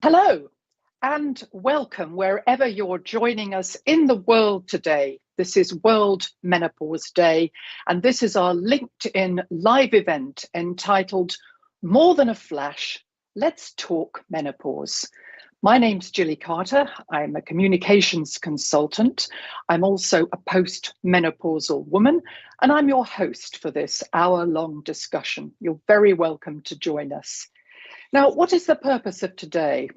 Hello and welcome wherever you're joining us in the world today. This is World Menopause Day, and this is our LinkedIn live event entitled More Than a Flash, Let's Talk Menopause. My name's Jilly Carter. I'm a communications consultant. I'm also a post-menopausal woman, and I'm your host for this hour-long discussion. You're very welcome to join us. Now, what is the purpose of today?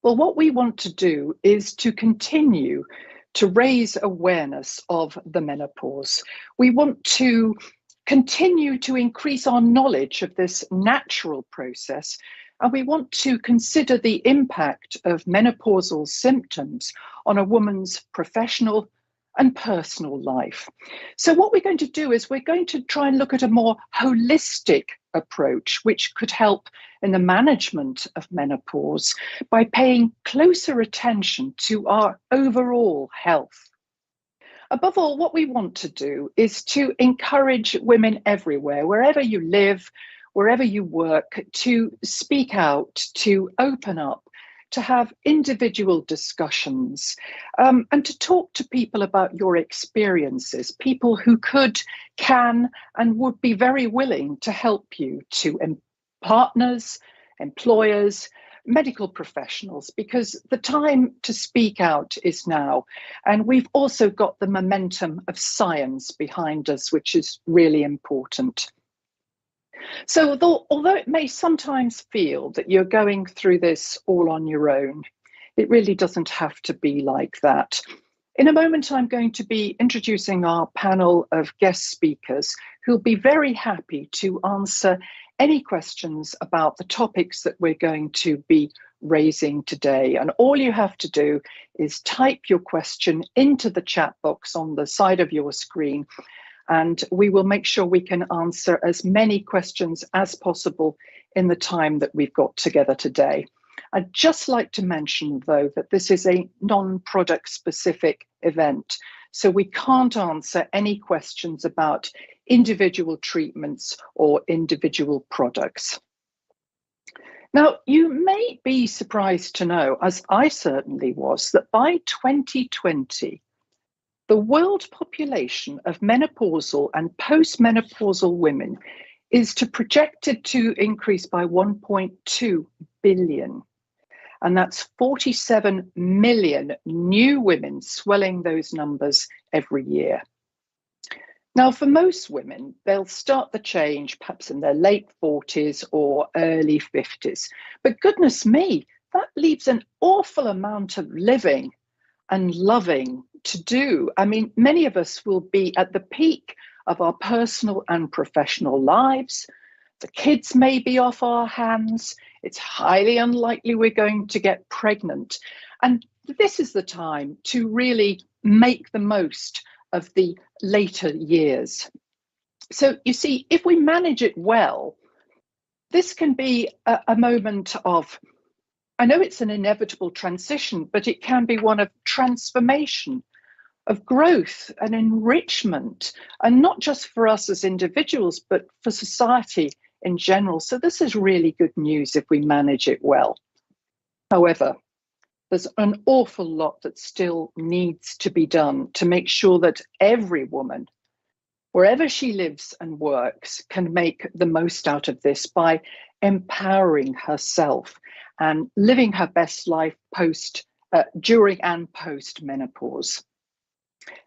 Well, what we want to do is to continue to raise awareness of the menopause. We want to continue to increase our knowledge of this natural process, and we want to consider the impact of menopausal symptoms on a woman's professional and personal life. So what we're going to do is we're going to try and look at a more holistic approach, which could help in the management of menopause by paying closer attention to our overall health. Above all, what we want to do is to encourage women everywhere, wherever you live, wherever you work, to speak out, to open up, to have individual discussions, and to talk to people about your experiences, people who could, can, and would be very willing to help you, to partners, employers, medical professionals, because the time to speak out is now. And we've also got the momentum of science behind us, which is really important. So although it may sometimes feel that you're going through this all on your own, it really doesn't have to be like that. In a moment, I'm going to be introducing our panel of guest speakers who'll be very happy to answer any questions about the topics that we're going to be raising today. And all you have to do is type your question into the chat box on the side of your screen, and we will make sure we can answer as many questions as possible in the time that we've got together today. I'd just like to mention, though, that this is a non-product specific event, so we can't answer any questions about individual treatments or individual products. Now, you may be surprised to know, as I certainly was, that by 2020, the world population of menopausal and postmenopausal women is projected to increase by 1.2 billion. And that's 47 million new women, swelling those numbers every year. Now, for most women, they'll start the change perhaps in their late 40s or early 50s. But goodness me, that leaves an awful amount of living and loving to do. I mean, many of us will be at the peak of our personal and professional lives. The kids may be off our hands. It's highly unlikely we're going to get pregnant. And this is the time to really make the most of the later years. So you see, if we manage it well, this can be a moment of, I know it's an inevitable transition, but it can be one of transformation, of growth and enrichment, and not just for us as individuals, but for society in general. So this is really good news if we manage it well. However, there's an awful lot that still needs to be done to make sure that every woman, wherever she lives and works, can make the most out of this by empowering herself and living her best life during and post menopause.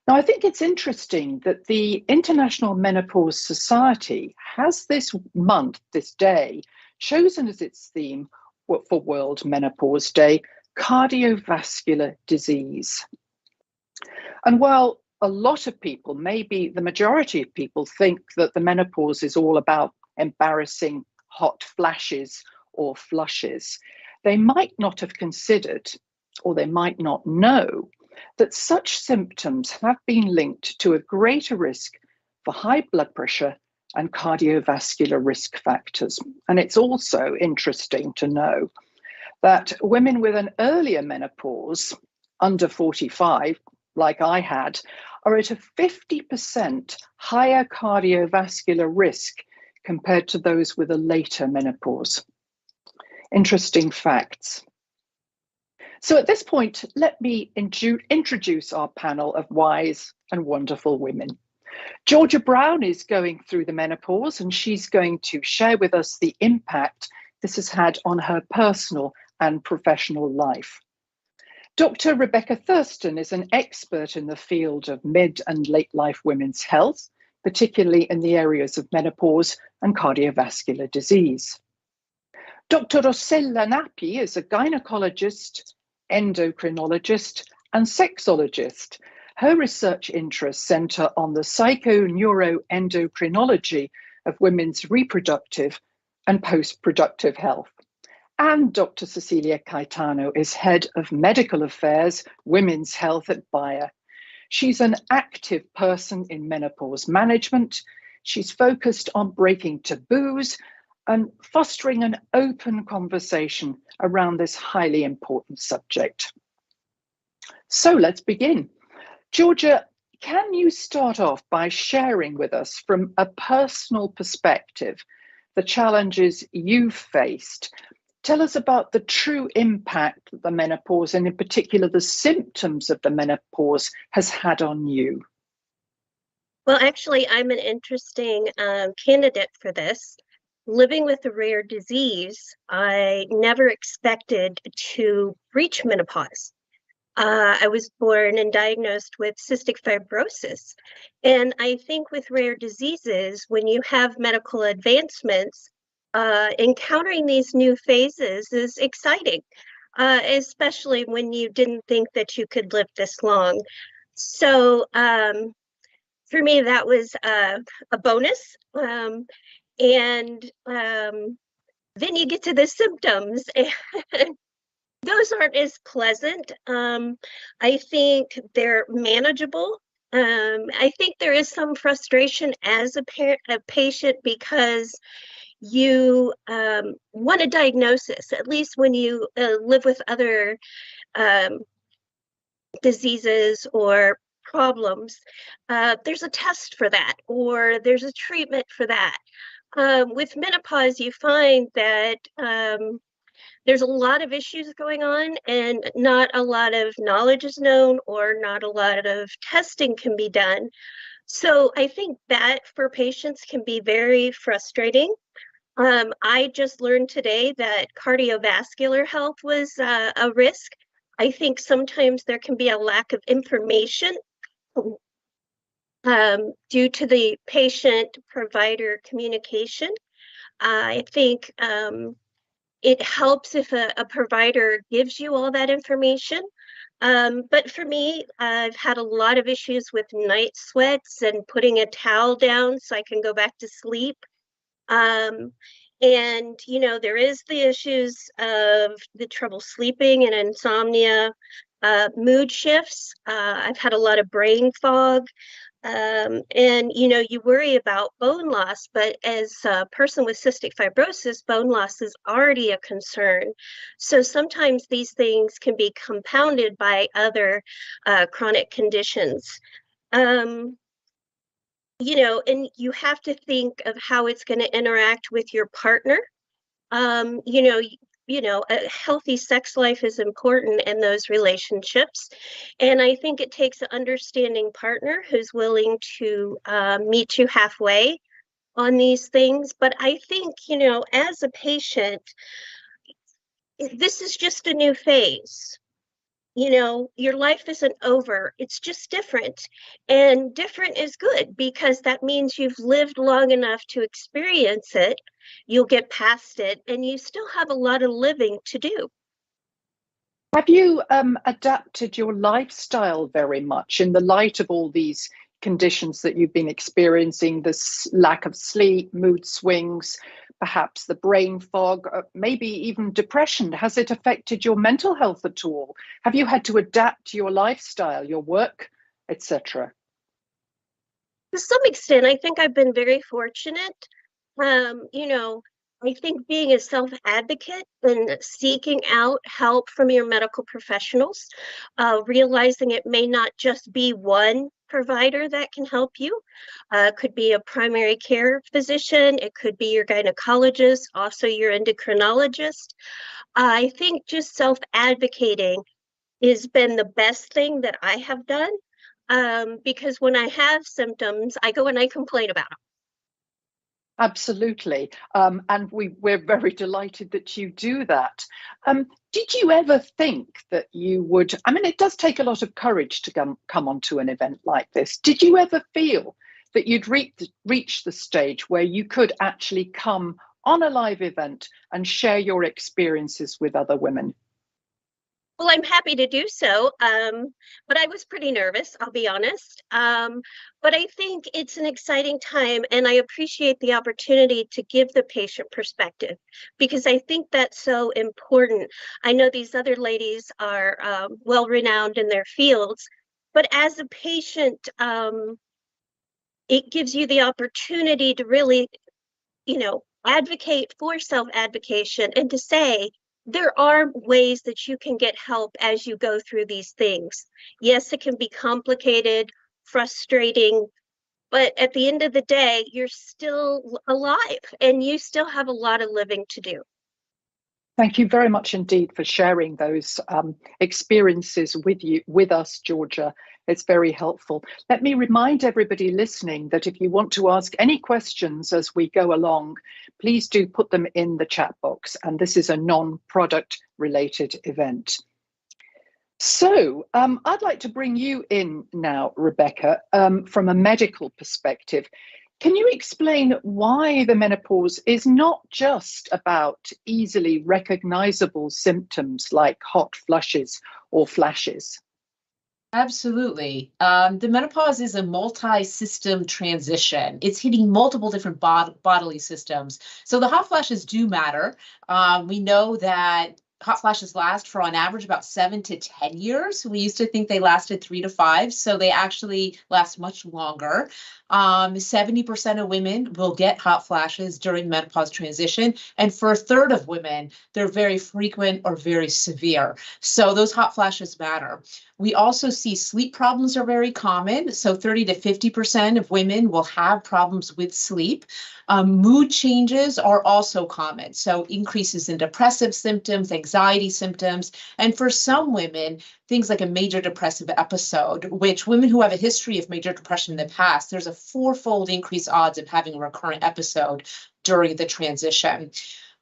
Now, I think it's interesting that the International Menopause Society has this month, this day, chosen as its theme for World Menopause Day, cardiovascular disease. And while a lot of people, maybe the majority of people, think that the menopause is all about embarrassing hot flashes or flushes, they might not have considered, or they might not know, that such symptoms have been linked to a greater risk for high blood pressure and cardiovascular risk factors. And it's also interesting to know that women with an earlier menopause, under 45, like I had, are at a 50% higher cardiovascular risk compared to those with a later menopause. Interesting facts. So at this point, let me introduce our panel of wise and wonderful women. Georgia Brown is going through the menopause, and she's going to share with us the impact this has had on her personal and professional life. Dr. Rebecca Thurston is an expert in the field of mid and late life women's health, particularly in the areas of menopause and cardiovascular disease. Dr. Rossella Nappi is a gynecologist, endocrinologist, and sexologist. Her research interests centre on the psychoneuroendocrinology of women's reproductive and post-productive health. And Dr. Cecilia Caetano is Head of Medical Affairs, Women's Health at Bayer. She's an active person in menopause management. She's focused on breaking taboos and fostering an open conversation around this highly important subject. So let's begin. Georgia, can you start off by sharing with us from a personal perspective the challenges you've faced? Tell us about the true impact that the menopause, and in particular the symptoms of the menopause, has had on you. Well, actually, I'm an interesting candidate for this. Living with a rare disease, I never expected to reach menopause. I was born and diagnosed with cystic fibrosis. And I think with rare diseases, when you have medical advancements, encountering these new phases is exciting, especially when you didn't think that you could live this long. So for me, that was a bonus. And then you get to the symptoms, and those aren't as pleasant. I think they're manageable. I think there is some frustration as a patient because you want a diagnosis, at least when you live with other diseases or problems. There's a test for that, or there's a treatment for that. With menopause, you find that there's a lot of issues going on and not a lot of knowledge is known, or not a lot of testing can be done. So I think that for patients can be very frustrating. I just learned today that cardiovascular health was a risk. I think sometimes there can be a lack of information due to the patient-provider communication. I think it helps if a provider gives you all that information. But for me, I've had a lot of issues with night sweats and putting a towel down so I can go back to sleep. And, you know, there is the issues of the trouble sleeping and insomnia, mood shifts. I've had a lot of brain fog. And, you know, you worry about bone loss, but as a person with cystic fibrosis, bone loss is already a concern. So sometimes these things can be compounded by other chronic conditions. You know, and you have to think of how it's going to interact with your partner. You know, a healthy sex life is important in those relationships. And I think it takes an understanding partner who's willing to meet you halfway on these things. But I think, you know, as a patient, this is just a new phase. You know, your life isn't over. It's just different. And different is good because that means you've lived long enough to experience it. You'll get past it, and you still have a lot of living to do. Have you adapted your lifestyle very much in the light of all these conditions that you've been experiencing, this lack of sleep, mood swings, perhaps the brain fog, maybe even depression? Has it affected your mental health at all? Have you had to adapt your lifestyle, your work, etc.? To some extent, I think I've been very fortunate. You know, I think being a self-advocate and seeking out help from your medical professionals, realizing it may not just be one provider that can help you. Could be a primary care physician, it could be your gynecologist, also your endocrinologist. I think just self-advocating has been the best thing that I have done, because when I have symptoms, I go and I complain about them. Absolutely. And we're very delighted that you do that. Did you ever think that you would? I mean, it does take a lot of courage to come onto an event like this. Did you ever feel that you'd reach the stage where you could actually come on a live event and share your experiences with other women? Well, I'm happy to do so, but I was pretty nervous, I'll be honest. But I think it's an exciting time, and I appreciate the opportunity to give the patient perspective, because I think that's so important. I know these other ladies are well-renowned in their fields, but as a patient, it gives you the opportunity to really, advocate for self-advocation and to say, there are ways that you can get help as you go through these things. Yes, it can be complicated, frustrating, but at the end of the day, you're still alive and you still have a lot of living to do. Thank you very much indeed for sharing those experiences with us, Georgia. It's very helpful. Let me remind everybody listening that if you want to ask any questions as we go along, please do put them in the chat box. And this is a non-product related event. So I'd like to bring you in now, Rebecca, from a medical perspective. Can you explain why the menopause is not just about easily recognizable symptoms like hot flushes or flashes? Absolutely. The menopause is a multi-system transition. It's hitting multiple different bodily systems. So the hot flashes do matter. We know that hot flashes last for on average about 7 to 10 years. We used to think they lasted 3 to 5, so they actually last much longer. 70% of women will get hot flashes during menopause transition, and for a third of women, they're very frequent or very severe. So those hot flashes matter. We also see sleep problems are very common. So 30 to 50% of women will have problems with sleep. Mood changes are also common. So increases in depressive symptoms, anxiety symptoms, and for some women, things like a major depressive episode, which women who have a history of major depression in the past, there's a 4-fold increased odds of having a recurrent episode during the transition.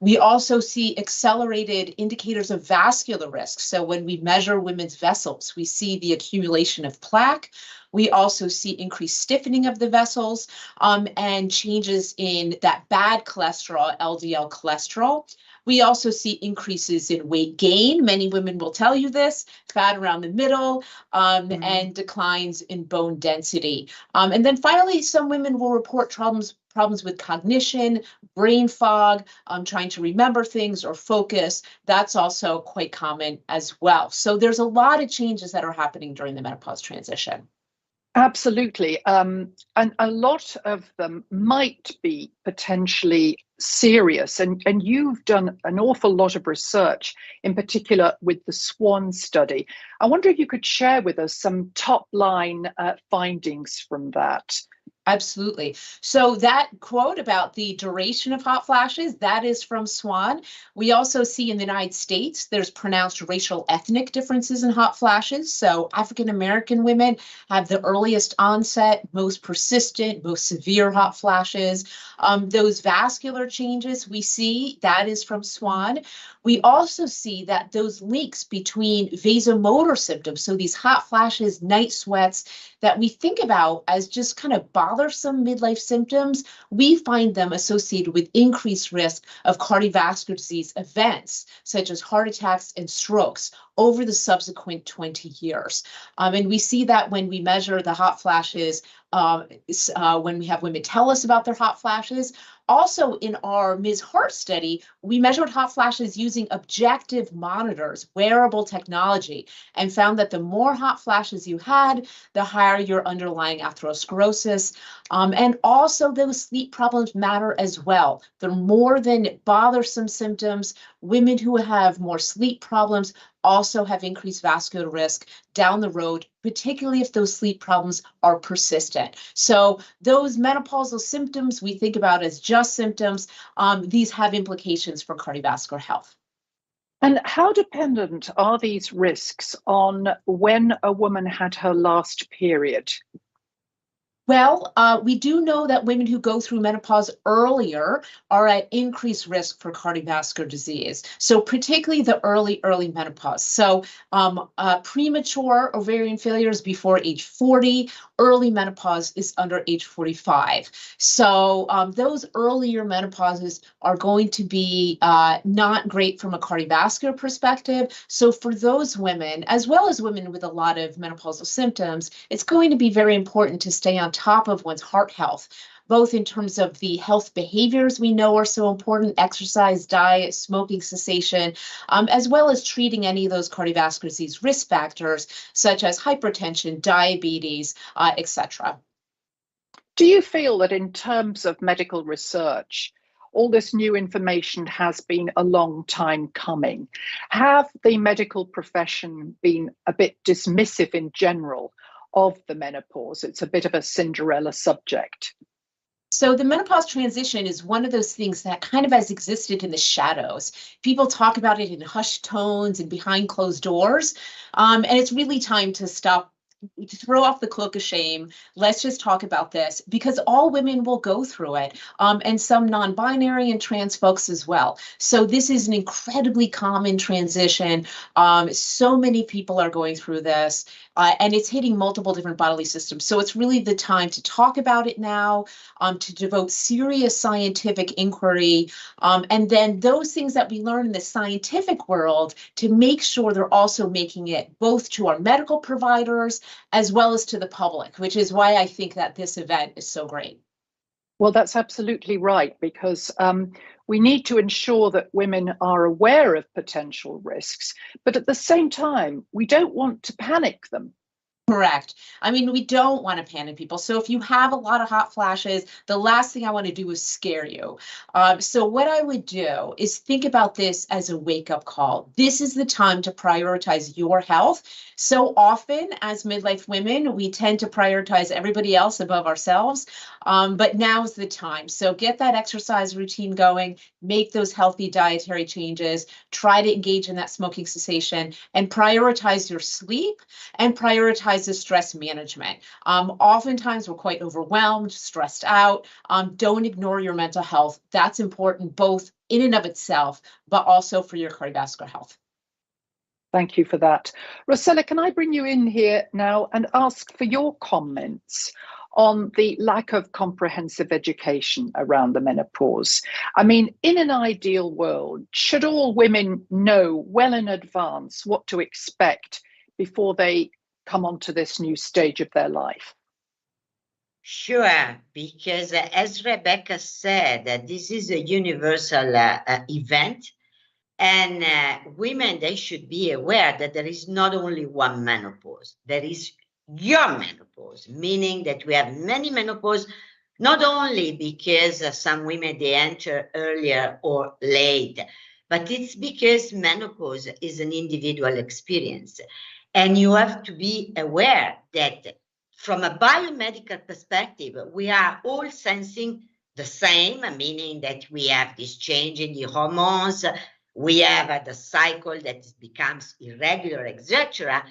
We also see accelerated indicators of vascular risk. So when we measure women's vessels, we see the accumulation of plaque. We also see increased stiffening of the vessels and changes in that bad cholesterol, LDL cholesterol. We also see increases in weight gain. Many women will tell you this, fat around the middle, and declines in bone density. And then finally, some women will report problems with cognition, brain fog, trying to remember things or focus. That's also quite common as well. So there's a lot of changes that are happening during the menopause transition. Absolutely. And a lot of them might be potentially serious. And you've done an awful lot of research, in particular with the SWAN study. I wonder if you could share with us some top line findings from that. Absolutely. So that quote about the duration of hot flashes, that is from SWAN. We also see in the United States, there's pronounced racial ethnic differences in hot flashes. So African-American women have the earliest onset, most persistent, most severe hot flashes. Those vascular changes we see, that is from SWAN. We also see that those links between vasomotor symptoms, so these hot flashes, night sweats, that we think about as just kind of bothersome midlife symptoms, we find them associated with increased risk of cardiovascular disease events, such as heart attacks and strokes over the subsequent 20 years. And we see that when we measure the hot flashes, when we have women tell us about their hot flashes. Also in our Ms. Hart study, we measured hot flashes using objective monitors, wearable technology, and found that the more hot flashes you had, the higher your underlying atherosclerosis. And also those sleep problems matter as well. The more than bothersome symptoms, women who have more sleep problems also have increased vascular risk down the road, particularly if those sleep problems are persistent. So those menopausal symptoms we think about as just symptoms, these have implications for cardiovascular health. And how dependent are these risks on when a woman had her last period? Well, we do know that women who go through menopause earlier are at increased risk for cardiovascular disease. So particularly the early menopause. So premature ovarian failure is before age 40. Early menopause is under age 45. So those earlier menopauses are going to be not great from a cardiovascular perspective. So for those women, as well as women with a lot of menopausal symptoms, it's going to be very important to stay on top of one's heart health, both in terms of the health behaviors we know are so important, exercise, diet, smoking cessation, as well as treating any of those cardiovascular disease risk factors, such as hypertension, diabetes, etc. Do you feel that in terms of medical research, all this new information has been a long time coming? Have the medical profession been a bit dismissive in general of the menopause? It's a bit of a Cinderella subject. So the menopause transition is one of those things that kind of has existed in the shadows. People talk about it in hushed tones and behind closed doors. And it's really time to stop, to throw off the cloak of shame. Let's just talk about this, because all women will go through it, and some non-binary and trans folks as well. So this is an incredibly common transition. So many people are going through this, and it's hitting multiple different bodily systems. So it's really the time to talk about it now, to devote serious scientific inquiry, and then those things that we learn in the scientific world to make sure they're also making it both to our medical providers as well as to the public, which is why I think that this event is so great. Well, that's absolutely right, because we need to ensure that women are aware of potential risks, but at the same time, we don't want to panic them. Correct. I mean, we don't want to panic people. So if you have a lot of hot flashes, the last thing I want to do is scare you. So what I would do is think about this as a wake-up call. This is the time to prioritize your health. So often as midlife women, we tend to prioritize everybody else above ourselves. But now's the time. So get that exercise routine going, make those healthy dietary changes, try to engage in that smoking cessation, and prioritize your sleep and prioritize the stress management. Oftentimes we're quite overwhelmed, stressed out. Don't ignore your mental health. That's important both in and of itself, but also for your cardiovascular health. Thank you for that. Rosella, can I bring you in here now and ask for your comments on the lack of comprehensive education around the menopause? I mean, in an ideal world, should all women know well in advance what to expect before they come onto this new stage of their life? Sure, because as Rebecca said, this is a universal event. And women, they should be aware that there is not only one menopause, there is your menopause, meaning that we have many menopause, not only because some women, they enter earlier or late, but it's because menopause is an individual experience. And you have to be aware that from a biomedical perspective, we are all sensing the same, meaning that we have this change in the hormones, we have the cycle that becomes irregular, etc.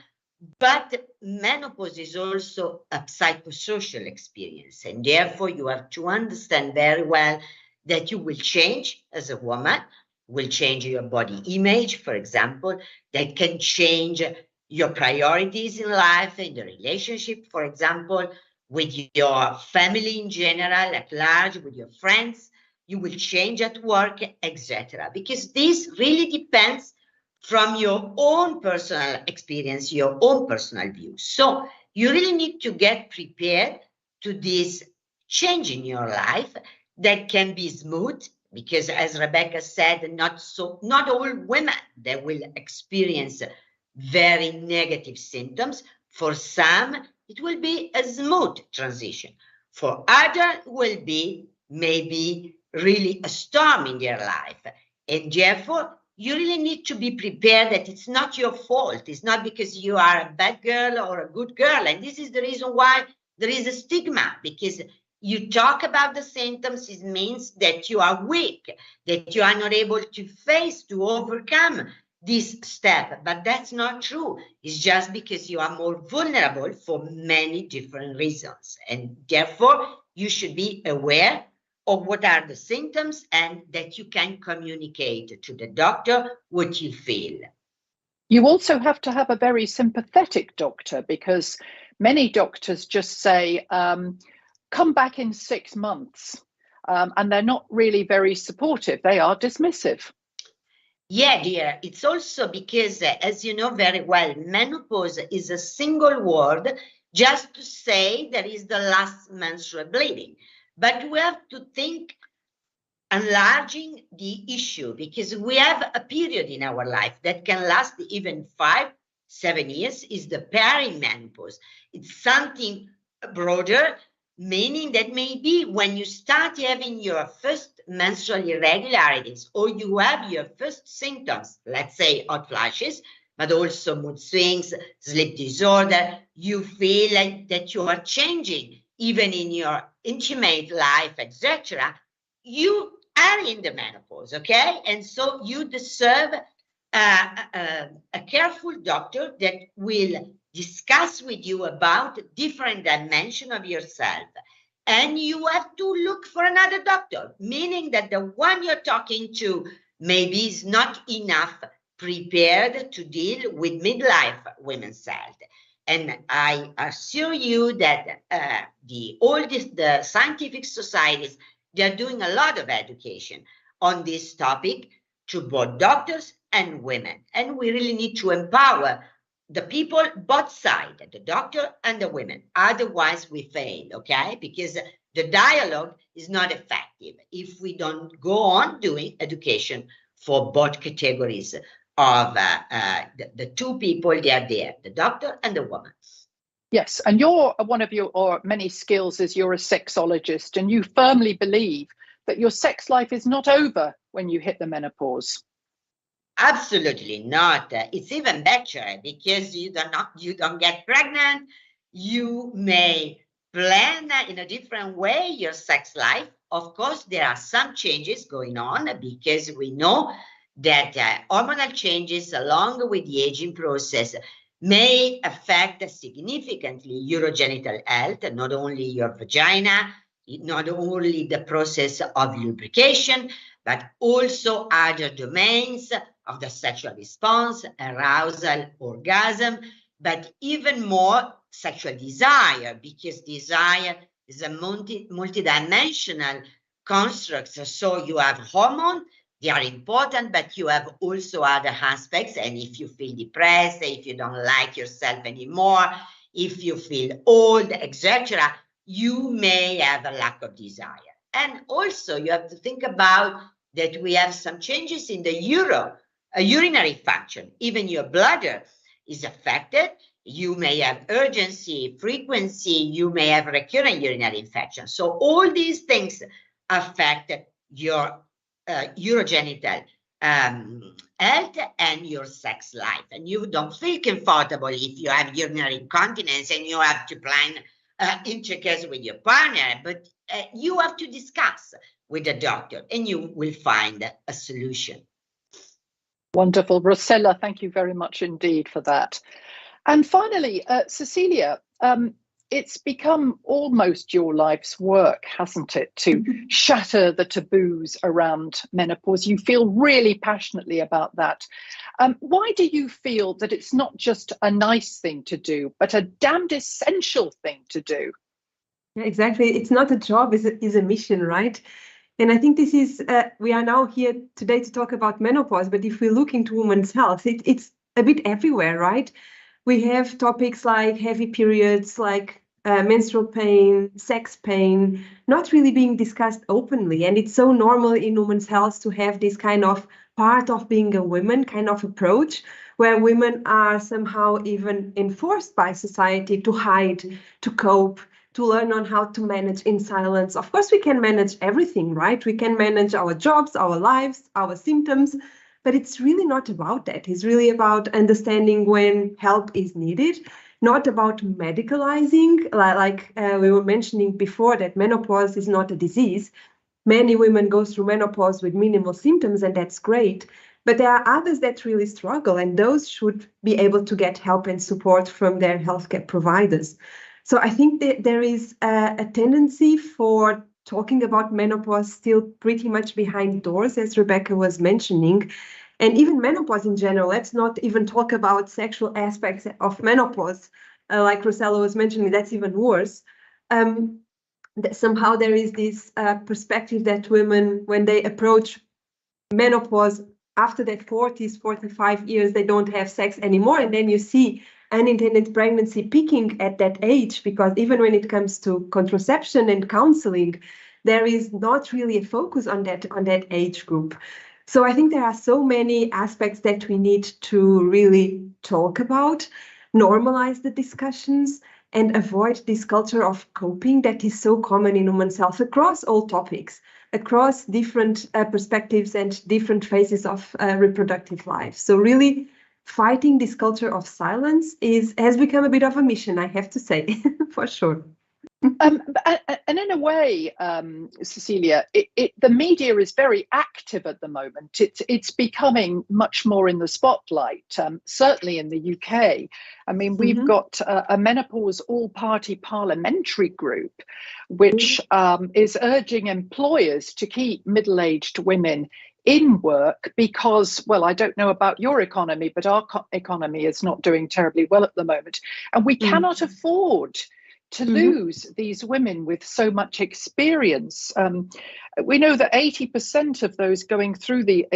But menopause is also a psychosocial experience. And therefore, you have to understand very well that you will change as a woman, will change your body image, for example, that can change your priorities in life, in the relationship, for example, with your family in general, at large, with your friends. You will change at work, etc. Because this really depends from your own personal experience, your own personal view. So you really need to get prepared to this change in your life that can be smooth, because as Rebecca said, not all women, they will experience very negative symptoms. For some, it will be a smooth transition. For others, it will be maybe really a storm in their life. And therefore, you really need to be prepared that it's not your fault. It's not because you are a bad girl or a good girl. And this is the reason why there is a stigma, because you talk about the symptoms, it means that you are weak, that you are not able to face, to overcome this step, but that's not true. It's just because you are more vulnerable for many different reasons. And therefore, you should be aware of what are the symptoms and that you can communicate to the doctor what you feel. You also have to have a very sympathetic doctor, because many doctors just say, come back in 6 months, and they're not really very supportive. They are dismissive. Yeah, dear. It's also because, as you know very well, menopause is a single word just to say there is the last menstrual bleeding. But we have to think enlarging the issue, because we have a period in our life that can last even 5-7 years, is the perimenopause. It's something broader, meaning that maybe when you start having your first menstrual irregularities, or you have your first symptoms, let's say hot flashes, but also mood swings, sleep disorder, you feel like that you are changing, even in your intimate life, etc., you are in the menopause, okay? And so you deserve a careful doctor that will discuss with you about different dimensions of yourself. And you have to look for another doctor, meaning that the one you're talking to maybe is not enough prepared to deal with midlife women's health. And I assure you that the scientific societies, they're doing a lot of education on this topic to both doctors and women. And we really need to empower the people, both sides, the doctor and the women. Otherwise, we fail, okay? Because the dialogue is not effective if we don't go on doing education for both categories of the two people that are there, the doctor and the woman. Yes, and one of your many skills is you're a sexologist, and you firmly believe that your sex life is not over when you hit the menopause. Absolutely not. It's even better, because you don't get pregnant. You may plan in a different way your sex life. Of course, there are some changes going on, because we know that hormonal changes along with the aging process may affect significantly urogenital health, not only your vagina, not only the process of lubrication, but also other domains of the sexual response, arousal, orgasm, but even more sexual desire, because desire is a multidimensional construct. So you have hormones, they are important, but you have also other aspects. And if you feel depressed, if you don't like yourself anymore, if you feel old, etc., you may have a lack of desire. And also you have to think about that we have some changes in the urinary function. Even your bladder is affected. You may have urgency, frequency, you may have recurrent urinary infection. So all these things affect your urogenital health and your sex life. And you don't feel comfortable if you have urinary incontinence and you have to plan intercourse with your partner, but you have to discuss with the doctor and you will find a solution. Wonderful. Rossella, thank you very much indeed for that. And finally, Cecilia, it's become almost your life's work, hasn't it, to shatter the taboos around menopause? You feel really passionately about that. Why do you feel that it's not just a nice thing to do, but a damned essential thing to do? Yeah, exactly. It's not a job, it's a mission, right? And I think this is, we are now here today to talk about menopause, but if we look into women's health, it's a bit everywhere, right? We have topics like heavy periods, like menstrual pain, sex pain, not really being discussed openly. And it's so normal in women's health to have this kind of part of being a woman kind of approach, where women are somehow even enforced by society to hide, to cope, to learn on how to manage in silence. Of course, we can manage everything, right? We can manage our jobs, our lives, our symptoms, but it's really not about that. It's really about understanding when help is needed, not about medicalizing, like we were mentioning before, that menopause is not a disease. Many women go through menopause with minimal symptoms, and that's great. But there are others that really struggle, and those should be able to get help and support from their healthcare providers. So I think that there is a tendency for talking about menopause still pretty much behind doors, as Rebecca was mentioning. And even menopause in general, let's not even talk about sexual aspects of menopause. Like Rosella was mentioning, that's even worse. That somehow there is this perspective that women, when they approach menopause after their 40s, 45 years, they don't have sex anymore. And then you see unintended pregnancy peaking at that age, because even when it comes to contraception and counseling, there is not really a focus on that age group. So I think there are so many aspects that we need to really talk about, normalize the discussions, and avoid this culture of coping that is so common in women's health across all topics, across different perspectives and different phases of reproductive life. So really fighting this culture of silence has become a bit of a mission, I have to say, for sure. And in a way, Cecilia, the media is very active at the moment. It's becoming much more in the spotlight, certainly in the UK. I mean, we've got a menopause all-party parliamentary group, which is urging employers to keep middle-aged women in work because, well, I don't know about your economy, but our economy is not doing terribly well at the moment. And we cannot afford to lose these women with so much experience. We know that 80% of those going through the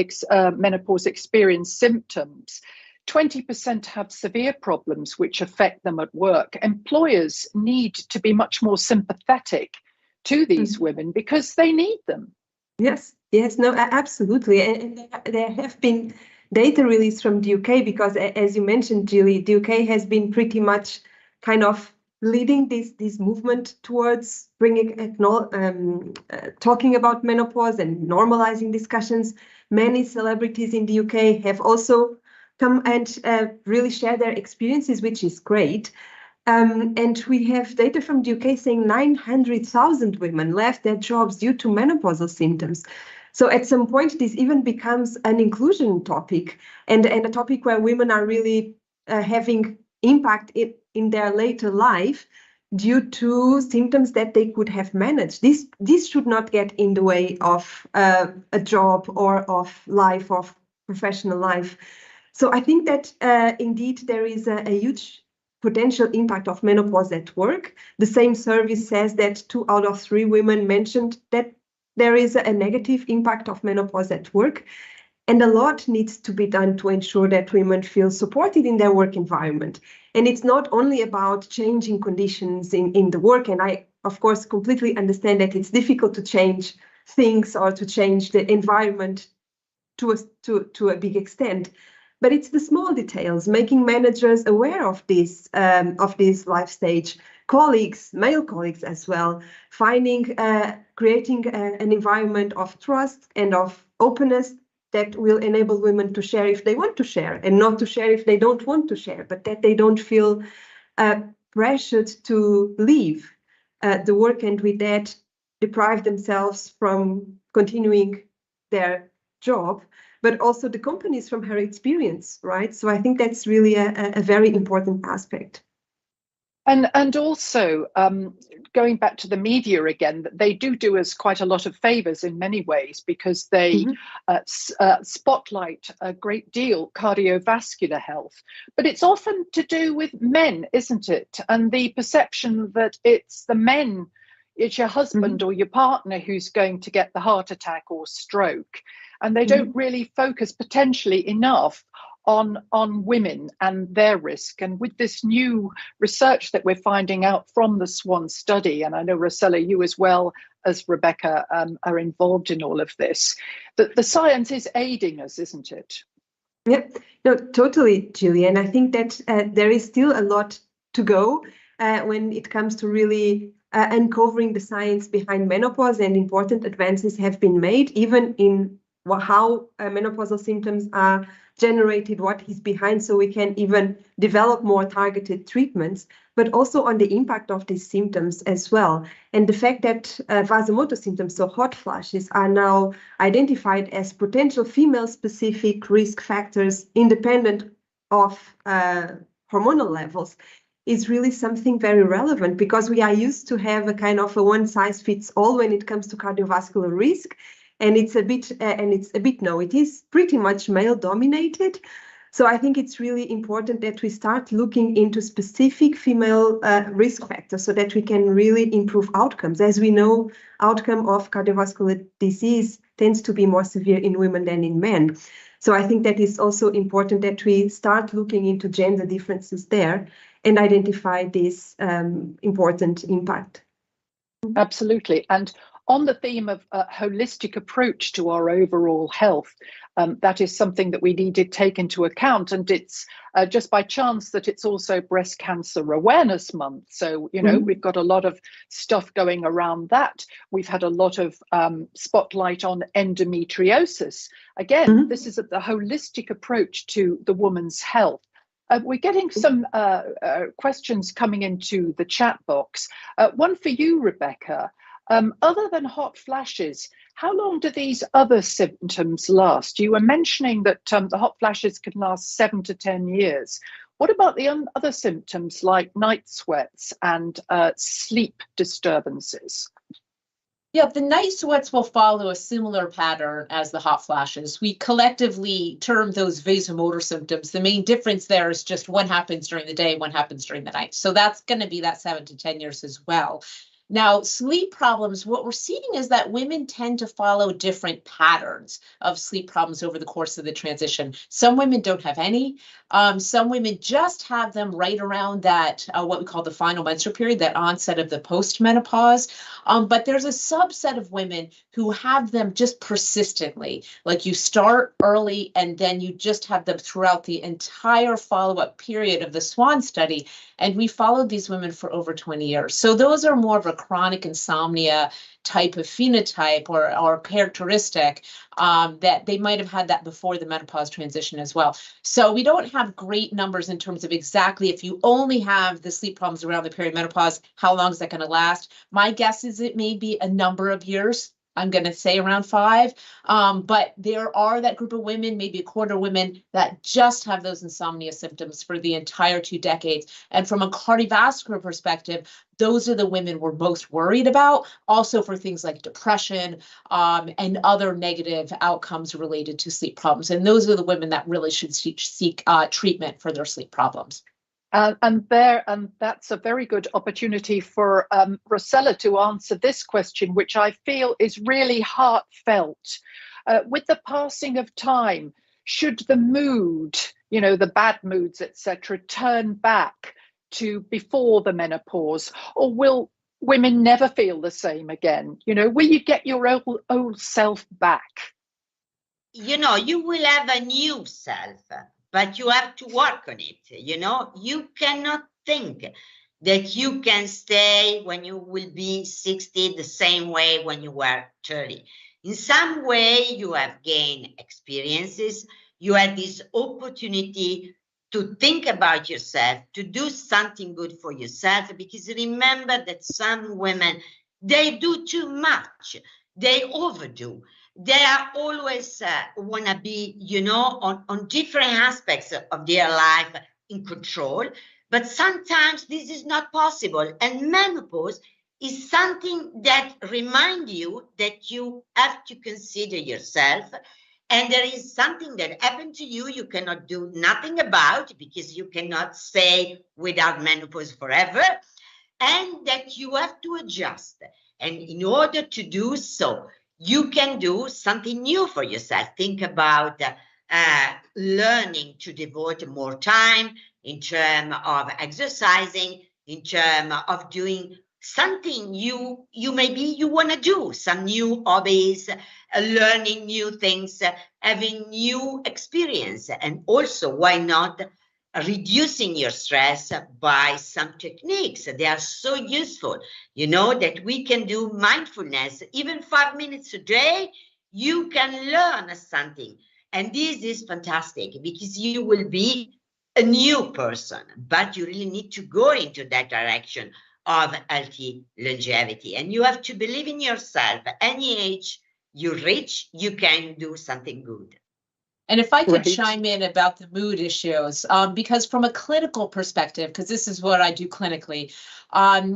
menopause experience symptoms, 20% have severe problems which affect them at work. Employers need to be much more sympathetic to these women because they need them. Yes, no, absolutely. And there have been data released from the UK because, as you mentioned, Jilly, the UK has been pretty much kind of leading this movement towards talking about menopause and normalizing discussions. Many celebrities in the UK have also come and really share their experiences, which is great. And we have data from the UK saying 900,000 women left their jobs due to menopausal symptoms. So at some point, this even becomes an inclusion topic and a topic where women are really having impact in their later life due to symptoms that they could have managed. This should not get in the way of a job or of life, of professional life. So I think that indeed there is a huge potential impact of menopause at work. The same survey says that 2 out of 3 women mentioned that there is a negative impact of menopause at work. And a lot needs to be done to ensure that women feel supported in their work environment. And it's not only about changing conditions in the work. And I, of course, completely understand that it's difficult to change things or to change the environment to a big extent. But it's the small details, making managers aware of this life stage, colleagues, male colleagues as well, creating an environment of trust and of openness that will enable women to share if they want to share and not to share if they don't want to share, but that they don't feel pressured to leave the work and with that deprive themselves from continuing their job, but also the companies from her experience, right? So I think that's really a very important aspect. And also, going back to the media again, they do us quite a lot of favors in many ways because they spotlight a great deal cardiovascular health. But it's often to do with men, isn't it? And the perception that it's the men, it's your husband or your partner who's going to get the heart attack or stroke. And they don't really focus potentially enough on women and their risk. And with this new research that we're finding out from the SWAN study, and I know, Rosella, you as well as Rebecca are involved in all of this, that the science is aiding us, isn't it? Yeah, no, totally, Jilly. And I think that there is still a lot to go when it comes to really uncovering the science behind menopause, and important advances have been made, even in how menopausal symptoms are generated, what is behind, so we can even develop more targeted treatments, but also on the impact of these symptoms as well. And the fact that vasomotor symptoms, so hot flashes, are now identified as potential female-specific risk factors independent of hormonal levels is really something very relevant, because we are used to have a kind of a one-size-fits-all when it comes to cardiovascular risk. And it is pretty much male dominated. So I think it's really important that we start looking into specific female risk factors so that we can really improve outcomes. As we know, outcome of cardiovascular disease tends to be more severe in women than in men. So I think that is also important that we start looking into gender differences there and identify this important impact. Absolutely. And on the theme of a holistic approach to our overall health, that is something that we need to take into account. And it's just by chance that it's also Breast Cancer Awareness Month. So, you know, we've got a lot of stuff going around that. We've had a lot of spotlight on endometriosis. Again, this is the holistic approach to the woman's health. We're getting some questions coming into the chat box. One for you, Rebecca. Other than hot flashes, how long do these other symptoms last? You were mentioning that the hot flashes can last 7 to 10 years. What about the other symptoms like night sweats and sleep disturbances? Yeah, the night sweats will follow a similar pattern as the hot flashes. We collectively term those vasomotor symptoms. The main difference there is just one happens during the day, one happens during the night. So that's going to be that 7 to 10 years as well. Now, sleep problems, what we're seeing is that women tend to follow different patterns of sleep problems over the course of the transition. Some women don't have any. Some women just have them right around that, what we call the final menstrual period, that onset of the postmenopause. But there's a subset of women who have them just persistently, like you start early and then you just have them throughout the entire follow-up period of the SWAN study. And we followed these women for over 20 years. So those are more of a chronic insomnia type of phenotype or characteristic that they might have had that before the menopause transition as well. So we don't have great numbers in terms of exactly if you only have the sleep problems around the perimenopause, how long is that going to last? My guess is it may be a number of years. I'm going to say around 5, but there are that group of women, maybe a quarter of women, that just have those insomnia symptoms for the entire 2 decades. And from a cardiovascular perspective, those are the women we're most worried about, also for things like depression and other negative outcomes related to sleep problems. And those are the women that really should seek treatment for their sleep problems. And that's a very good opportunity for Rosella to answer this question, which I feel is really heartfelt. With the passing of time, should the mood, you know, the bad moods, etc., turn back to before the menopause, or will women never feel the same again? You know, will you get your old self back? You know, you will have a new self. But you have to work on it, you know. You cannot think that you can stay when you will be 60 the same way when you were 30. In some way, you have gained experiences. You had this opportunity to think about yourself, to do something good for yourself, because remember that some women, they do too much. They overdo. They are always want to be, you know, on different aspects of their life in control. But sometimes this is not possible. And menopause is something that reminds you that you have to consider yourself. And there is something that happened to you you cannot do nothing about, because you cannot stay without menopause forever. And that you have to adjust. And in order to do so, you can do something new for yourself. Think about learning to devote more time in terms of exercising, in terms of doing something you maybe you want to do, some new hobbies, learning new things, having new experience. And also, why not reducing your stress by some techniques? They are so useful, you know, that we can do mindfulness, even 5 minutes a day. you can learn something. And this is fantastic because you will be a new person, but you really need to go into that direction of healthy longevity. And you have to believe in yourself. Any age you reach, you can do something good. And if I could Great. chime in about the mood issues, because from a clinical perspective, because this is what I do clinically,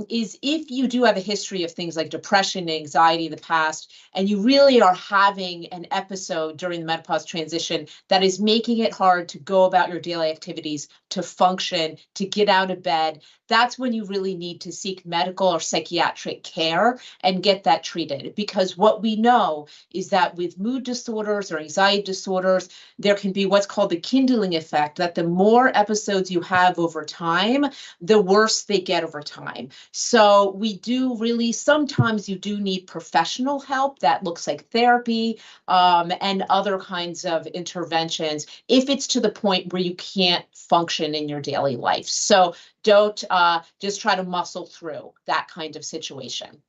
is if you do have a history of things like depression, anxiety in the past, and you really are having an episode during the menopause transition that is making it hard to go about your daily activities, to function, to get out of bed, that's when you really need to seek medical or psychiatric care and get that treated. Because what we know is that with mood disorders or anxiety disorders, there can be what's called the kindling effect, that the more episodes you have over time, the worse they get over time. So we do really, sometimes you do need professional help that looks like therapy and other kinds of interventions if it's to the point where you can't function in your daily life. So don't just try to muscle through that kind of situation.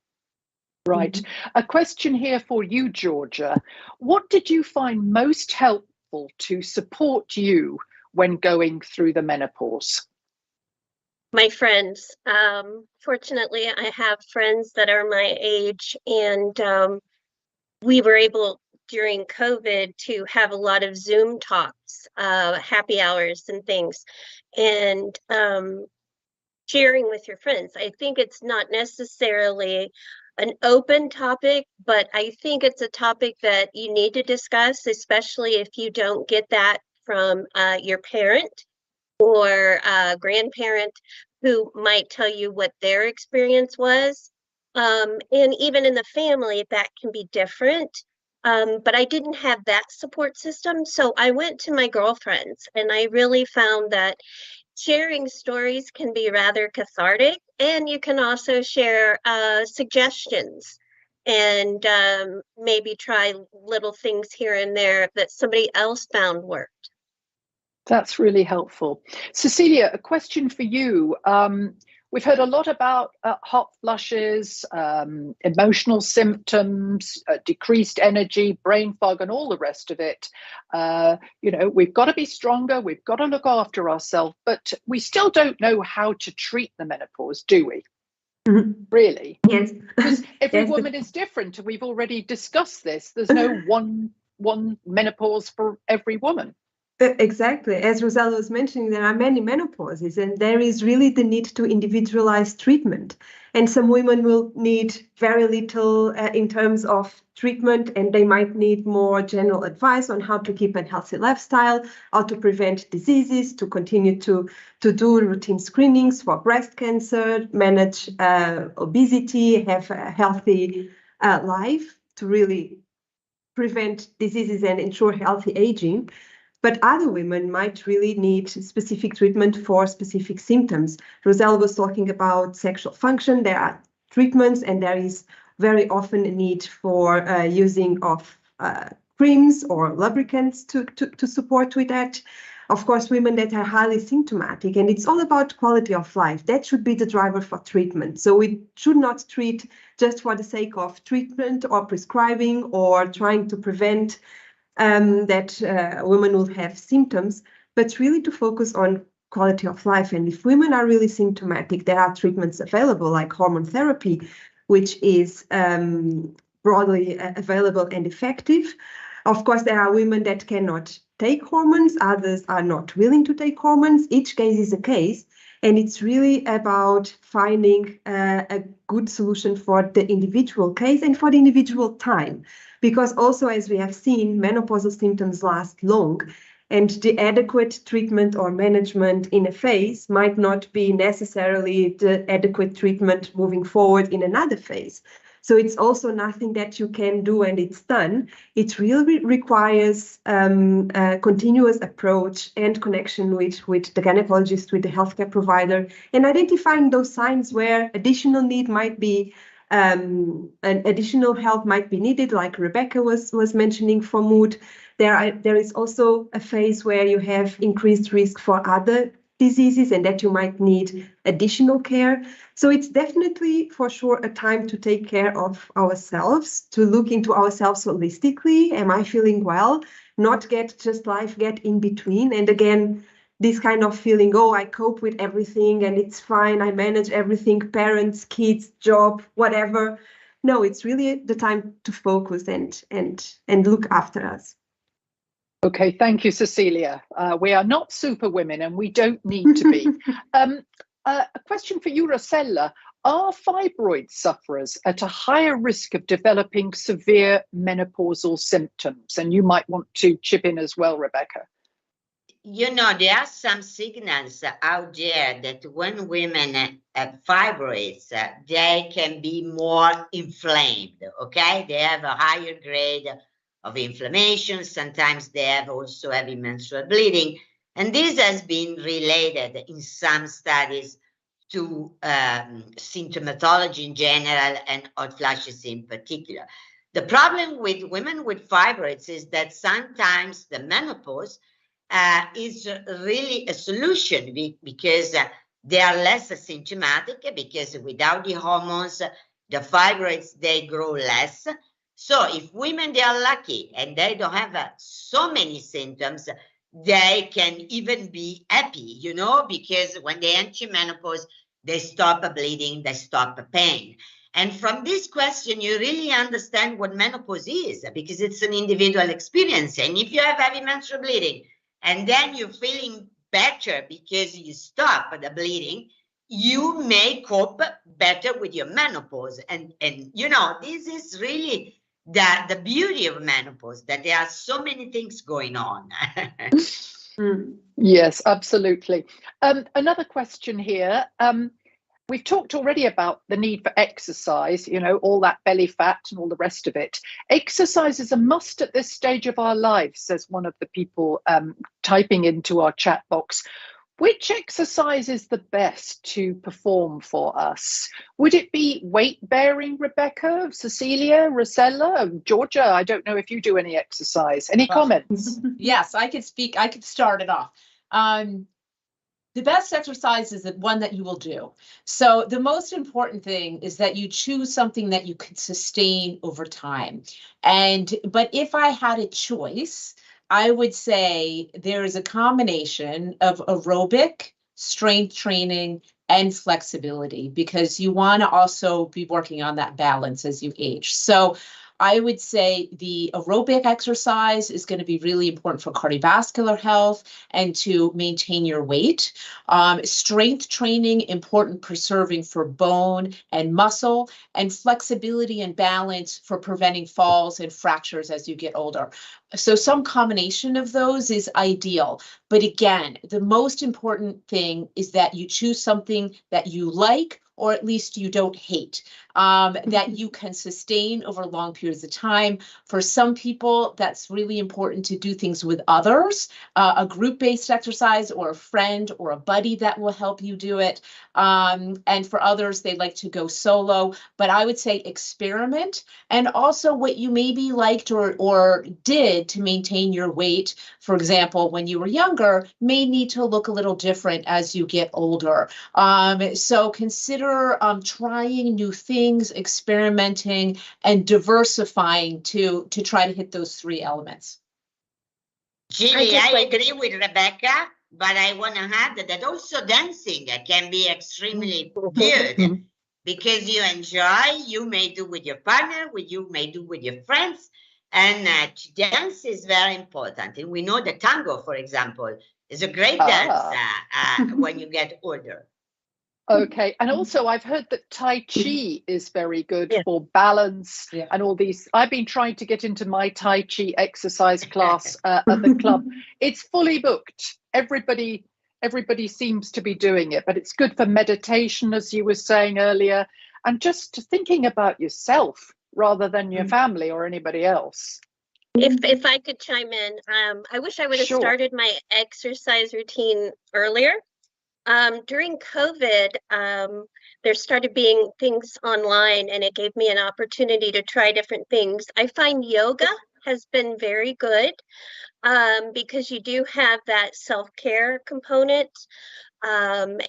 Right. A question here for you, Georgia. What did you find most helpful to support you when going through the menopause? My friends. Fortunately, I have friends that are my age, and we were able during COVID to have a lot of Zoom talks, happy hours and things, and sharing with your friends. I think it's not necessarily an open topic, but I think it's a topic that you need to discuss, especially if you don't get that from your parent or grandparent who might tell you what their experience was. And even in the family, that can be different. But I didn't have that support system. So I went to my girlfriends, and I really found that sharing stories can be rather cathartic, and you can also share suggestions and maybe try little things here and there that somebody else found worked. That's really helpful. Cecilia, a question for you. We've heard a lot about hot flushes, emotional symptoms, decreased energy, brain fog, and all the rest of it. We've got to be stronger. We've got to look after ourselves, but we still don't know how to treat the menopause, do we? Mm-hmm. Really? Yes. Because every woman is different. We've already discussed this. There's no one menopause for every woman. Exactly. As Rosella was mentioning, there are many menopauses, and there is really the need to individualize treatment. And some women will need very little in terms of treatment, and they might need more general advice on how to keep a healthy lifestyle, how to prevent diseases, to continue to do routine screenings for breast cancer, manage obesity, have a healthy life to really prevent diseases and ensure healthy aging. But other women might really need specific treatment for specific symptoms. Rosella was talking about sexual function. There are treatments, and there is very often a need for using of creams or lubricants to support with that. Of course, women that are highly symptomatic, and it's all about quality of life. That should be the driver for treatment. So we should not treat just for the sake of treatment or prescribing or trying to prevent that women will have symptoms, but really to focus on quality of life. And if women are really symptomatic, there are treatments available like hormone therapy, which is broadly available and effective. Of course, there are women that cannot take hormones, others are not willing to take hormones. Each case is a case, and it's really about finding a good solution for the individual case and for the individual time. Because also, as we have seen, menopausal symptoms last long, and the adequate treatment or management in a phase might not be necessarily the adequate treatment moving forward in another phase. So it's also nothing that you can do and it's done. It really requires a continuous approach and connection with the gynecologist, with the healthcare provider, and identifying those signs where additional need might be, an additional help might be needed, like Rebecca was mentioning for mood. There is also a phase where you have increased risk for other diseases and that you might need additional care. So it's definitely for sure a time to take care of ourselves, to look into ourselves holistically. Am I feeling well? Not get just life get in between. And again, this kind of feeling, oh, I cope with everything and it's fine. I manage everything, parents, kids, job, whatever. No, it's really the time to focus and look after us. Okay, thank you, Cecilia. We are not super women and we don't need to be. A question for you, Rosella. Are fibroid sufferers at a higher risk of developing severe menopausal symptoms? And you might want to chip in as well, Rebecca. You know, there are some signals out there that when women have fibroids, they can be more inflamed, okay? They have a higher grade of inflammation. Sometimes they have also heavy menstrual bleeding. And this has been related in some studies to symptomatology in general and hot flashes in particular. The problem with women with fibroids is that sometimes the menopause is really a solution because they are less symptomatic, because without the hormones, the fibroids, they grow less. So if women, they are lucky and they don't have so many symptoms, they can even be happy, you know, because when they enter menopause, they stop bleeding, they stop pain. And from this question, you really understand what menopause is, because it's an individual experience. And if you have heavy menstrual bleeding, and then you're feeling better because you stop the bleeding, you may cope better with your menopause. And you know, this is really the beauty of menopause, that there are so many things going on. Yes, absolutely. Another question here. We've talked already about the need for exercise, you know, all that belly fat and all the rest of it. Exercise is a must at this stage of our lives, says one of the people typing into our chat box. Which exercise is the best to perform for us? Would it be weight bearing, Rebecca, Cecilia, Rosella, Georgia? I don't know if you do any exercise. Any comments? Yes, I could speak. I could start it off. The best exercise is the one that you will do. So the most important thing is that you choose something that you can sustain over time. But if I had a choice, I would say there is a combination of aerobic, strength training, and flexibility, because you want to also be working on that balance as you age. So I would say the aerobic exercise is going to be really important for cardiovascular health and to maintain your weight. Strength training, important preserving for bone and muscle, and flexibility and balance for preventing falls and fractures as you get older. So some combination of those is ideal. But again, the most important thing is that you choose something that you like, or at least you don't hate, that you can sustain over long periods of time. For some people, that's really important to do things with others, a group-based exercise or a friend or a buddy that will help you do it. And for others, they like to go solo. But I would say experiment, and also what you maybe liked or did to maintain your weight, for example, when you were younger, may need to look a little different as you get older. So consider trying new things, experimenting, and diversifying to try to hit those three elements. Jilly, I agree with Rebecca, but I want to add that also dancing can be extremely good, because you enjoy, you may do with your partner, you may do with your friends, and dance is very important. And we know that tango, for example, is a great dance when you get older. Okay, and also I've heard that Tai Chi is very good for balance and all these. I've been trying to get into my Tai Chi exercise class at the club. It's fully booked. Everybody seems to be doing it, but it's good for meditation, as you were saying earlier, and just thinking about yourself rather than your family or anybody else. If I could chime in, I wish I would have started my exercise routine earlier. During COVID, there started being things online, and it gave me an opportunity to try different things. I find yoga has been very good, because you do have that self-care component. And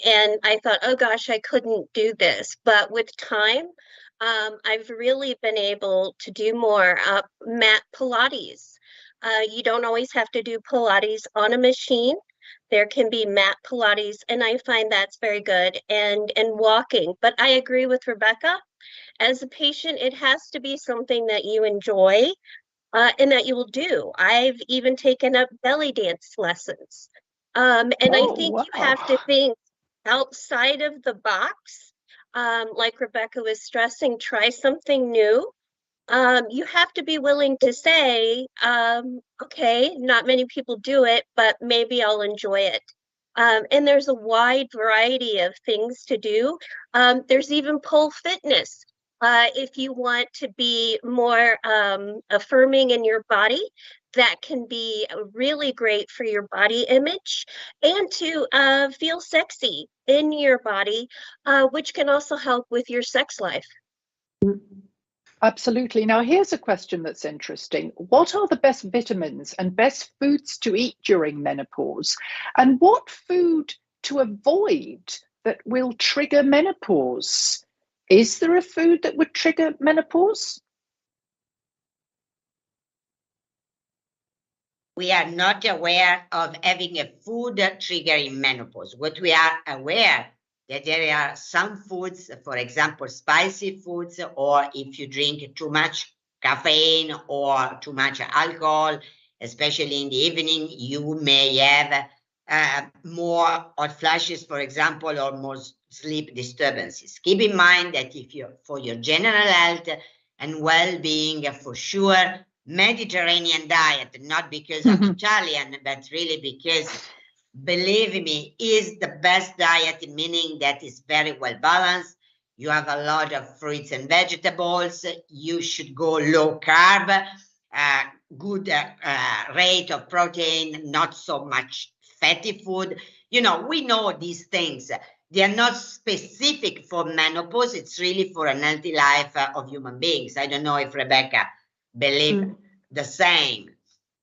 I thought, oh gosh, I couldn't do this. But with time, I've really been able to do more mat Pilates. You don't always have to do Pilates on a machine. There can be mat Pilates, and I find that's very good, and walking. But I agree with Rebecca. As a patient, it has to be something that you enjoy, and that you will do. I've even taken up belly dance lessons. And I think you have to think outside of the box. Like Rebecca was stressing, try something new. You have to be willing to say, okay, not many people do it, but maybe I'll enjoy it. And there's a wide variety of things to do. There's even pole fitness. If you want to be more affirming in your body, that can be really great for your body image, and to feel sexy in your body, which can also help with your sex life. Absolutely. Now, here's a question that's interesting. What are the best vitamins and best foods to eat during menopause? And what food to avoid that will trigger menopause? Is there a food that would trigger menopause? We are not aware of having a food triggering menopause. What we are aware that there are some foods, for example, spicy foods, or if you drink too much caffeine or too much alcohol, especially in the evening, you may have more hot flashes, for example, or more sleep disturbances. Keep in mind that if you, for your general health and well-being, for sure, Mediterranean diet, not because I'm Italian, but really because, believe me, is the best diet, meaning that it's very well balanced. You have a lot of fruits and vegetables. You should go low carb, good rate of protein, not so much fatty food. You know, we know these things. They are not specific for menopause. It's really for an healthy life of human beings. I don't know if Rebecca believe the same.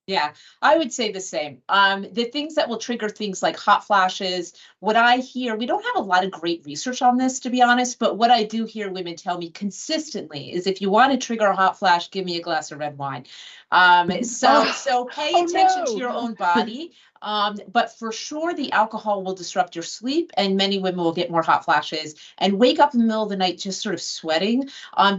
Yeah, I would say the same. The things that will trigger things like hot flashes, what I hear, we don't have a lot of great research on this, to be honest, but what I do hear women tell me consistently is, if you want to trigger a hot flash, give me a glass of red wine. So pay attention to your own body. But for sure, the alcohol will disrupt your sleep, and many women will get more hot flashes and wake up in the middle of the night just sort of sweating,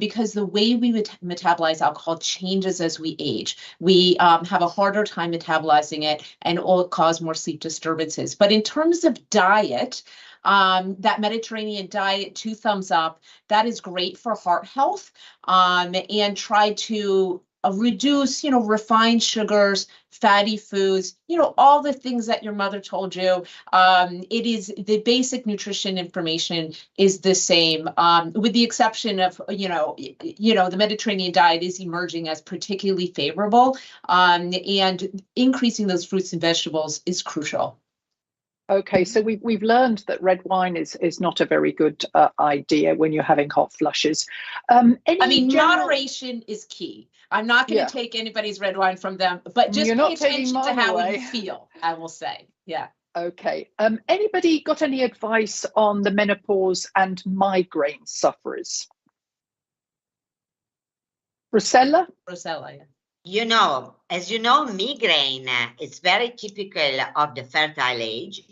because the way we metabolize alcohol changes as we age. We have a harder time metabolizing it, and it will cause more sleep disturbances. But in terms of diet, that Mediterranean diet, 2 thumbs up, that is great for heart health, and try to reduce, refined sugars, fatty foods, all the things that your mother told you. It is the basic nutrition information is the same, with the exception of, the Mediterranean diet is emerging as particularly favorable, and increasing those fruits and vegetables is crucial. Okay, so we've learned that red wine is not a very good idea when you're having hot flushes. Moderation is key. I'm not going to take anybody's red wine from them, but just pay attention to how you feel, I will say. Yeah. Okay. Anybody got any advice on the menopause and migraine sufferers? Rosella, yeah. As you know, migraine is very typical of the fertile age,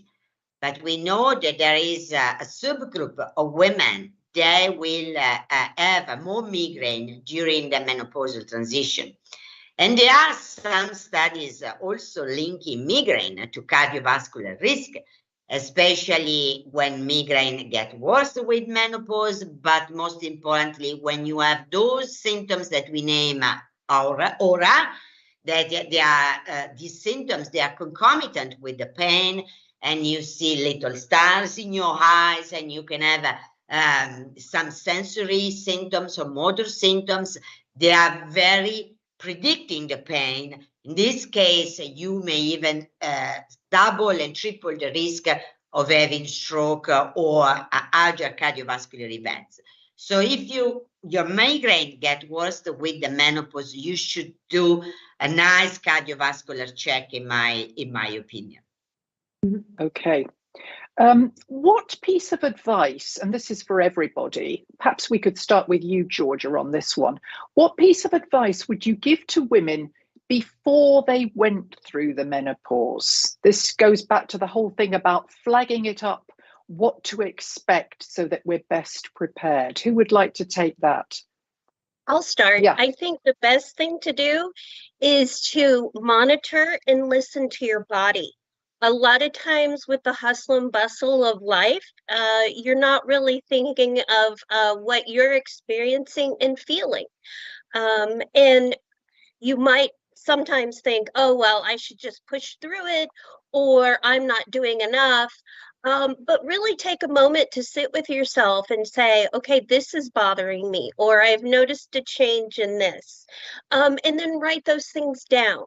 but we know that there is a subgroup of women they will have more migraine during the menopausal transition. And there are some studies also linking migraine to cardiovascular risk, especially when migraine gets worse with menopause, but most importantly, when you have those symptoms that we name aura, that they are, these symptoms, they are concomitant with the pain, and you see little stars in your eyes, and you can have some sensory symptoms or motor symptoms. They are very predicting the pain. In this case, you may even double and triple the risk of having stroke or other cardiovascular events. So if you your migraine get worse with the menopause, you should do a nice cardiovascular check, in my opinion. Okay. What piece of advice, and this is for everybody, perhaps we could start with you, Georgia, on this one. What piece of advice would you give to women before they went through the menopause? This goes back to the whole thing about flagging it up, what to expect so that we're best prepared. Who would like to take that? I'll start. Yeah. I think the best thing to do is to monitor and listen to your body. A lot of times with the hustle and bustle of life, you're not really thinking of what you're experiencing and feeling. And you might sometimes think, oh, well, I should just push through it, or I'm not doing enough. But really take a moment to sit with yourself and say, okay, this is bothering me, or I've noticed a change in this. And then write those things down.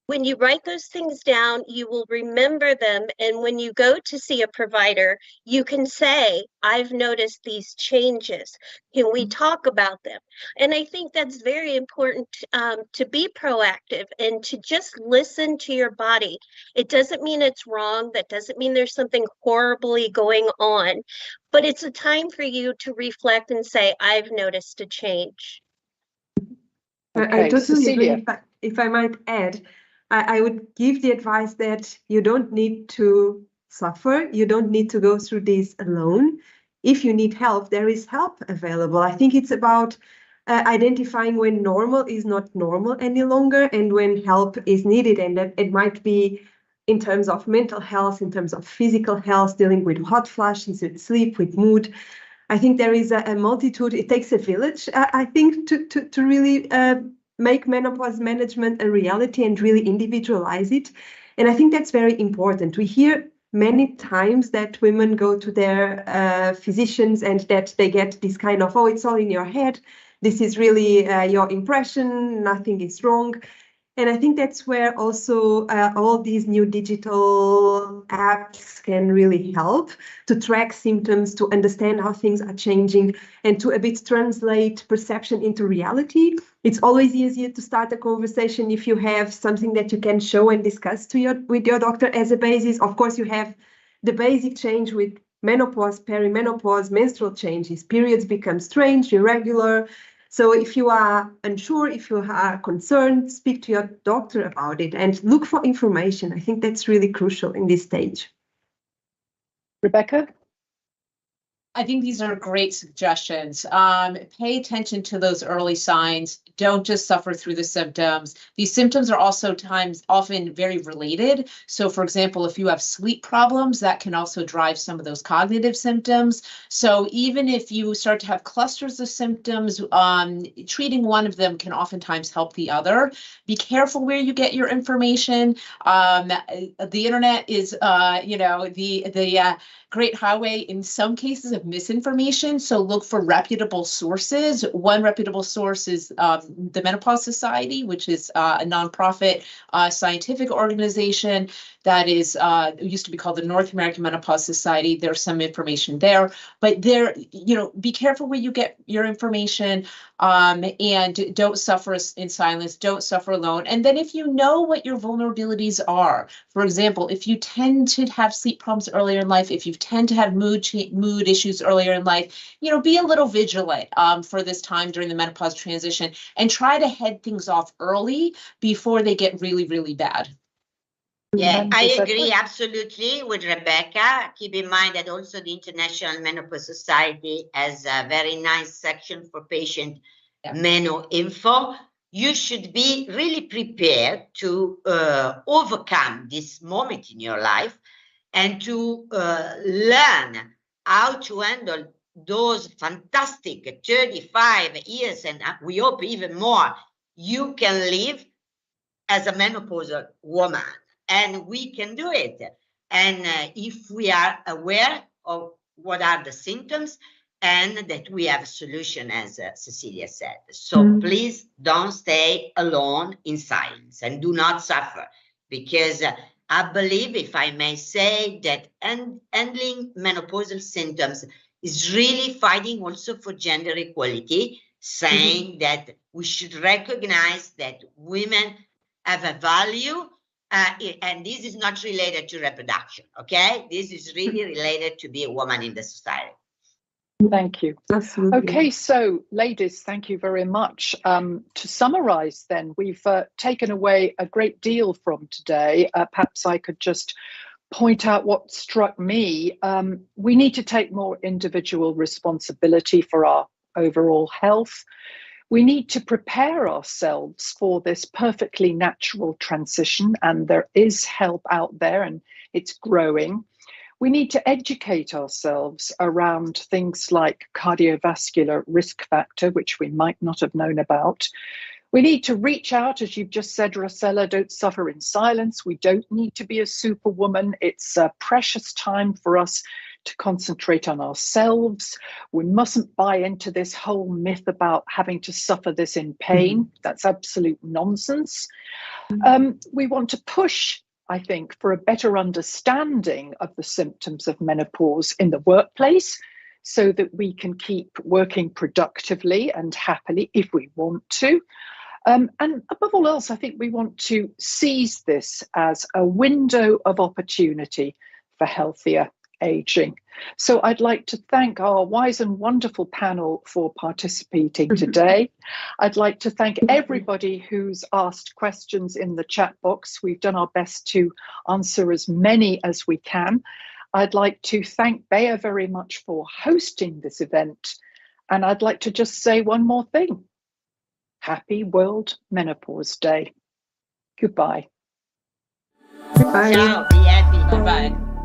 When you write those things down, you will remember them. And when you go to see a provider, you can say, I've noticed these changes. Can we talk about them? And I think that's very important to be proactive and to just listen to your body. It doesn't mean it's wrong. That doesn't mean there's something horribly going on. But it's a time for you to reflect and say, I've noticed a change. Okay, I totally Cecilia. agree. If I might add, I would give the advice that you don't need to suffer. You don't need to go through this alone. If you need help, there is help available. I think it's about identifying when normal is not normal any longer and when help is needed. And that it might be in terms of mental health, in terms of physical health, dealing with hot flashes, with sleep, with mood. I think there is a multitude. It takes a village, I think, to really make menopause management a reality and really individualize it. And I think that's very important. We hear many times that women go to their physicians and that they get this kind of, oh, it's all in your head. This is really your impression. Nothing is wrong. And I think that's where also all these new digital apps can really help to track symptoms, to understand how things are changing, and to a bit translate perception into reality. It's always easier to start a conversation if you have something that you can show and discuss with your doctor as a basis. Of course, you have the basic change with menopause, perimenopause, menstrual changes. Periods become strange, irregular. So if you are unsure, if you are concerned, speak to your doctor about it and look for information. I think that's really crucial in this stage. Rebecca? I think these are great suggestions. Pay attention to those early signs. Don't just suffer through the symptoms. These symptoms are also often very related. So for example, if you have sleep problems, that can also drive some of those cognitive symptoms. So even if you start to have clusters of symptoms, treating one of them can oftentimes help the other. Be careful where you get your information. The internet is, the great highway in some cases of misinformation. So look for reputable sources. One reputable source is the Menopause Society, which is a nonprofit scientific organization that is used to be called the North American Menopause Society. There's some information there, but be careful where you get your information, and don't suffer in silence. Don't suffer alone. And then if you know what your vulnerabilities are, for example, if you tend to have sleep problems earlier in life, if you tend to have mood issues earlier in life, be a little vigilant for this time during the menopause transition and try to head things off early before they get really, really bad. Yeah, I agree absolutely with Rebecca. Keep in mind that also the International Menopause Society has a very nice section for patient meno info. You should be really prepared to overcome this moment in your life and to learn how to handle those fantastic 35 years, and we hope even more, you can live as a menopausal woman. And we can do it. And if we are aware of what are the symptoms and that we have a solution, as Cecilia said. So please don't stay alone in silence and do not suffer, because I believe, if I may say, that handling menopausal symptoms is really fighting also for gender equality, saying that we should recognize that women have a value, and this is not related to reproduction, okay? This is really related to be a woman in the society. Thank you. Absolutely. Okay, so ladies, thank you very much. To summarize then, we've taken away a great deal from today. Perhaps I could just point out what struck me. We need to take more individual responsibility for our overall health. We need to prepare ourselves for this perfectly natural transition, and there is help out there and it's growing. We need to educate ourselves around things like cardiovascular risk factor, which we might not have known about. We need to reach out, as you've just said, Rossella, don't suffer in silence. We don't need to be a superwoman. It's a precious time for us to concentrate on ourselves. We mustn't buy into this whole myth about having to suffer this in pain. That's absolute nonsense. We want to push, I think, for a better understanding of the symptoms of menopause in the workplace so that we can keep working productively and happily if we want to. And above all else, I think we want to seize this as a window of opportunity for healthier aging. So I'd like to thank our wise and wonderful panel for participating today. I'd like to thank everybody who's asked questions in the chat box. We've done our best to answer as many as we can. I'd like to thank Bea very much for hosting this event. And I'd like to just say one more thing. Happy World Menopause Day. Goodbye. Goodbye. Ciao, be happy. Bye.